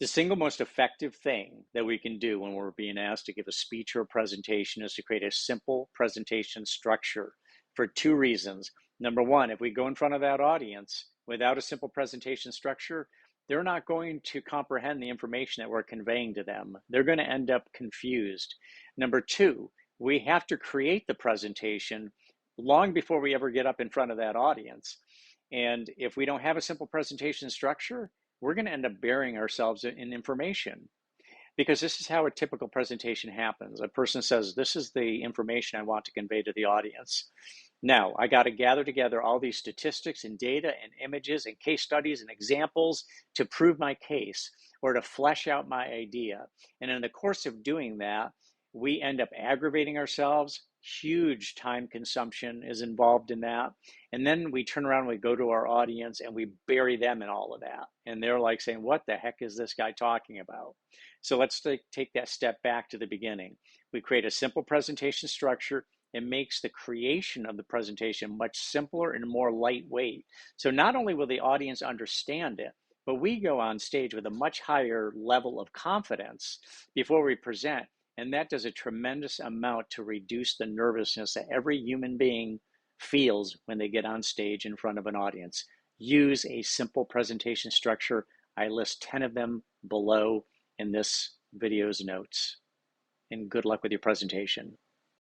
The single most effective thing that we can do when we're being asked to give a speech or a presentation is to create a simple presentation structure for two reasons. Number one, if we go in front of that audience without a simple presentation structure, they're not going to comprehend the information that we're conveying to them. They're going to end up confused. Number two, we have to create the presentation long before we ever get up in front of that audience. And if we don't have a simple presentation structure, we're going to end up burying ourselves in information, because this is how a typical presentation happens. A person says, this is the information I want to convey to the audience. Now, I got to gather together all these statistics and data and images and case studies and examples to prove my case or to flesh out my idea. And in the course of doing that, we end up aggravating ourselves. Huge time consumption is involved in that. And then we turn around and we go to our audience and we bury them in all of that. And they're like saying, what the heck is this guy talking about? So let's take that step back to the beginning. We create a simple presentation structure. It makes the creation of the presentation much simpler and more lightweight. So not only will the audience understand it, but we go on stage with a much higher level of confidence before we present. And that does a tremendous amount to reduce the nervousness that every human being feels when they get on stage in front of an audience. Use a simple presentation structure. I list 10 of them below in this video's notes. And good luck with your presentation.